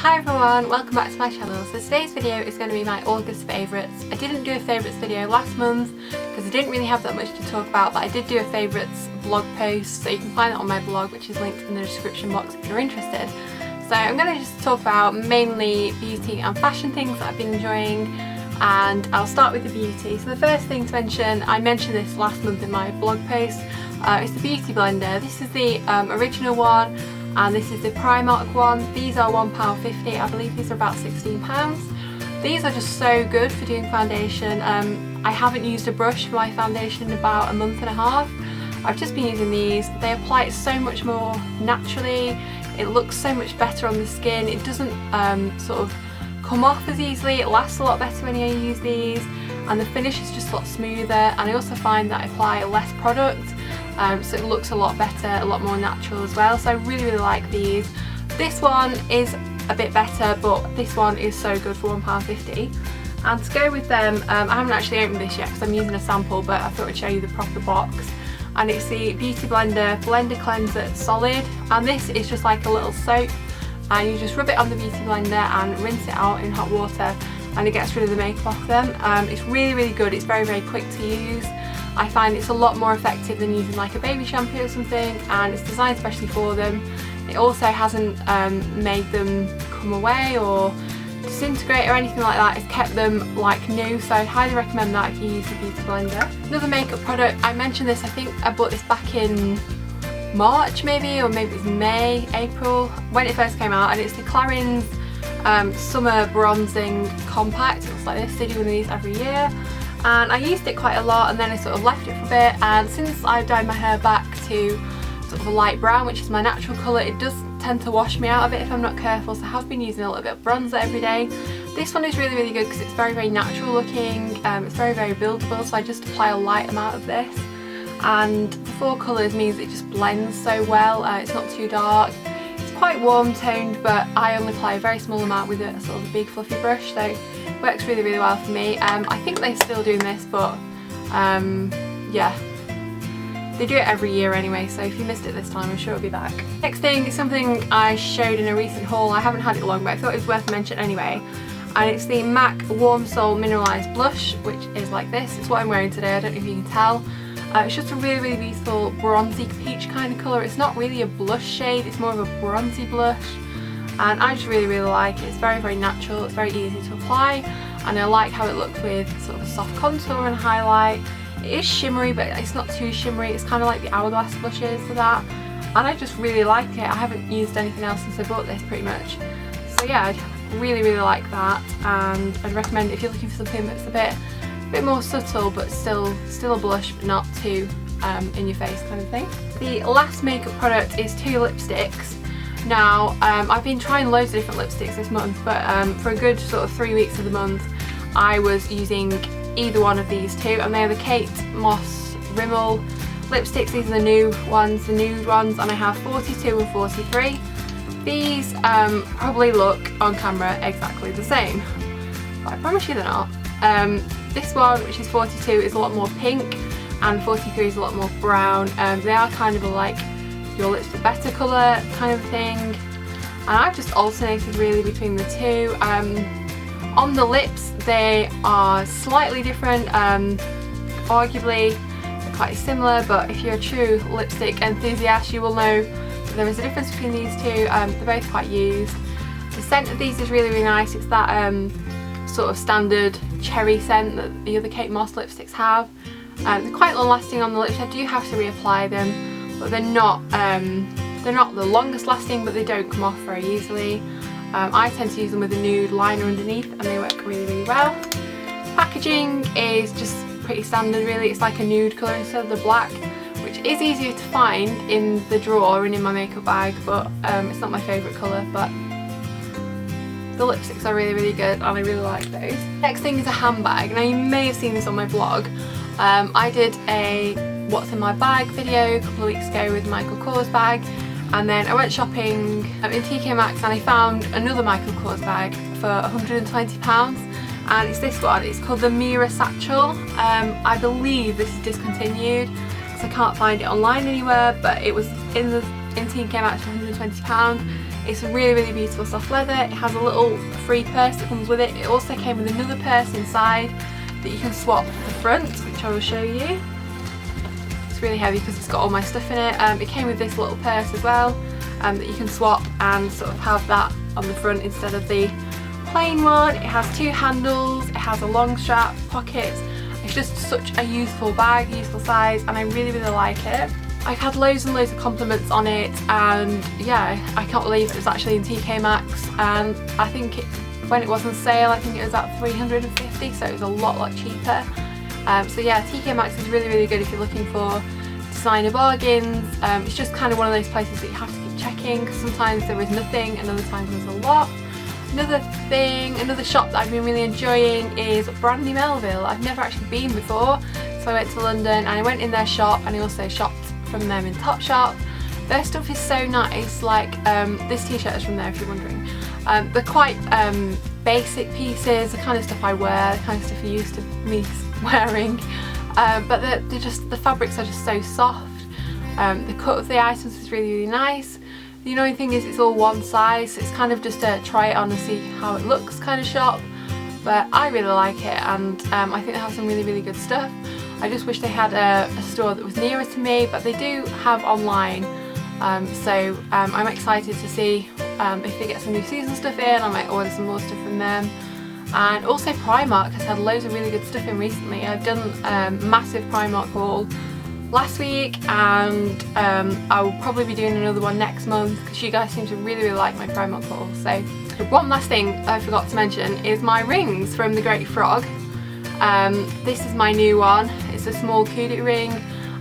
Hi everyone, welcome back to my channel. So today's video is going to be my August favourites. I didn't do a favourites video last month because I didn't really have that much to talk about, but I did do a favourites blog post, so you can find it on my blog, which is linked in the description box if you're interested. So I'm going to just talk about mainly beauty and fashion things that I've been enjoying, and I'll start with the beauty. So the first thing to mention, I mentioned this last month in my blog post, is the beauty blender. This is the original one, and this is the Primark one. These are £1.50, I believe these are about £16. These are just so good for doing foundation. I haven't used a brush for my foundation in about a month and a half. I've just been using these. They apply it so much more naturally. It looks so much better on the skin. It doesn't sort of come off as easily. It lasts a lot better when you use these, and the finish is just a lot smoother. And I also find that I apply less product, so it looks a lot better, a lot more natural as well. So I really like these. This one is a bit better, but this one is so good for £1.50. And to go with them, I haven't actually opened this yet because I'm using a sample, but I thought I'd show you the proper box. And it's the Beauty Blender Blender Cleanser Solid, and this is just like a little soap, and you just rub it on the Beauty Blender and rinse it out in hot water, and it gets rid of the makeup off them. It's really good. It's very quick to use. I find it's a lot more effective than using like a baby shampoo or something, and it's designed especially for them. It also hasn't made them come away or disintegrate or anything like that. It's kept them like new, so I'd highly recommend that if you use the Beauty Blender. Another makeup product, I mentioned this, I think I bought this back in March maybe, or maybe it was May, April, when it first came out, and it's the Clarins Summer Bronzing Compact. It looks like this. They do one of these every year, and I used it quite a lot, and then I sort of left it for a bit, and since I've dyed my hair back to sort of a light brown, which is my natural colour, it does tend to wash me out of it if I'm not careful, so I have been using a little bit of bronzer every day. This one is really good because it's very natural looking, it's very buildable, so I just apply a light amount of this, and the 4 colours means it just blends so well. It's not too dark, it's quite warm toned, but I only apply a very small amount with a sort of a big fluffy brush, so it works really well for me. I think they're still doing this, but yeah, they do it every year anyway, so if you missed it this time, I'm sure it'll be back. Next thing is something I showed in a recent haul. I haven't had it long, but I thought it was worth mentioning anyway, and it's the MAC Warm Soul Mineralised Blush, which is like this. It's what I'm wearing today, I don't know if you can tell. It's just a really beautiful bronzy peach kind of colour. It's not really a blush shade, it's more of a bronzy blush, and I just really like it. It's very natural, it's very easy to apply, and I like how it looks with sort of a soft contour and highlight. It is shimmery, but it's not too shimmery. It's kind of like the Hourglass blushes for that, and I just really like it. I haven't used anything else since I bought this pretty much, so yeah, I really like that, and I'd recommend it if you're looking for something that's a bit more subtle, but still a blush, but not too in your face kind of thing. The last makeup product is 2 lipsticks. Now I've been trying loads of different lipsticks this month, but for a good sort of 3 weeks of the month I was using either one of these 2, and they're the Kate Moss Rimmel lipsticks. These are the new ones, and I have 42 and 43. These probably look on camera exactly the same, but I promise you they're not. This one, which is 42, is a lot more pink, and 43 is a lot more brown. They are kind of a like your lips for better colour kind of thing, and I've just alternated really between the 2. On the lips they are slightly different, arguably they're quite similar, but if you're a true lipstick enthusiast you will know that there is a difference between these 2. They're both quite used. The scent of these is really nice. It's that sort of standard cherry scent that the other Kate Moss lipsticks have. They're quite long lasting on the lips. I do have to reapply them, but they're not the longest lasting, but they don't come off very easily. I tend to use them with a nude liner underneath, and they work really well. Packaging is just pretty standard really. It's like a nude colour instead of the black, which is easier to find in the drawer and in my makeup bag, but it's not my favourite colour. But the lipsticks are really good, and I really like those. Next thing is a handbag. Now you may have seen this on my blog. I did a what's in my bag video a couple of weeks ago with Michael Kors bag, and then I went shopping in TK Maxx and I found another Michael Kors bag for £120, and it's this one. It's called the Mira Satchel. I believe this is discontinued because I can't find it online anywhere, but it was in the in TK Maxx for £120. It's a really, really beautiful soft leather. It has a little free purse that comes with it. It also came with another purse inside that you can swap the front, which I will show you. It's really heavy because it's got all my stuff in it. It came with this little purse as well that you can swap and sort of have that on the front instead of the plain one. It has 2 handles, it has a long strap, pockets. It's just such a useful bag, useful size, and I really, really like it. I've had loads and loads of compliments on it, and yeah, I can't believe it was actually in TK Maxx, and I think when it was on sale, I think it was at 350, so it was a lot cheaper. So yeah, TK Maxx is really, really good if you're looking for designer bargains. It's just kind of one of those places that you have to keep checking, because sometimes there is nothing and other times there's a lot. Another shop that I've been really enjoying is Brandy Melville. I've never actually been before, so I went to London and I went in their shop, and I also shopped from them in Topshop. Their stuff is so nice, like this t-shirt is from there if you're wondering. They're quite basic pieces, the kind of stuff I wear, the kind of stuff you're used to me wearing, but they're just, the fabrics are just so soft. The cut of the items is really, really nice. The annoying thing is it's all one size, so it's kind of just a try it on and see how it looks kind of shop, but I really like it, and I think they have some really, really good stuff. I just wish they had a store that was nearer to me, but they do have online, so I'm excited to see if they get some new season stuff in. I might order some more stuff from them. And also Primark has had loads of really good stuff in recently. I've done a massive Primark haul last week, and I will probably be doing another one next month because you guys seem to really, really like my Primark haul. So one last thing I forgot to mention is my rings from the Great Frog. This is my new one. It's a small kudu ring.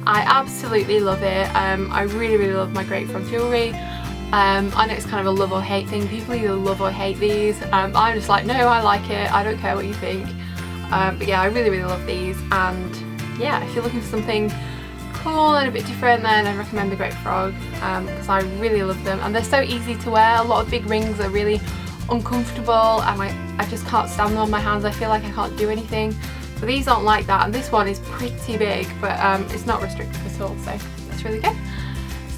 I absolutely love it. I really, really love my Great Frog jewellery. I know it's kind of a love or hate thing. People either love or hate these. I'm just like, no, I like it. I don't care what you think. But yeah, I really, really love these. And yeah, if you're looking for something cool and a bit different, then I recommend the Great Frog, because I really love them, and they're so easy to wear. A lot of big rings are really uncomfortable, and I just can't stand them on my hands. I feel like I can't do anything, but these aren't like that, and this one is pretty big, but it's not restrictive at all, so that's really good.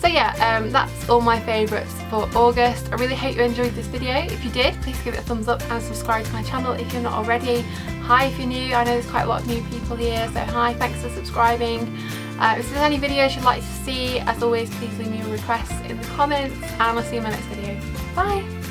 So yeah, that's all my favourites for August. I really hope you enjoyed this video. If you did, please give it a thumbs up and subscribe to my channel if you're not already. Hi if you're new, I know there's quite a lot of new people here, so hi, thanks for subscribing. If there's any videos you'd like to see, as always, please leave me a request in the comments, and I'll see you in my next video. Bye!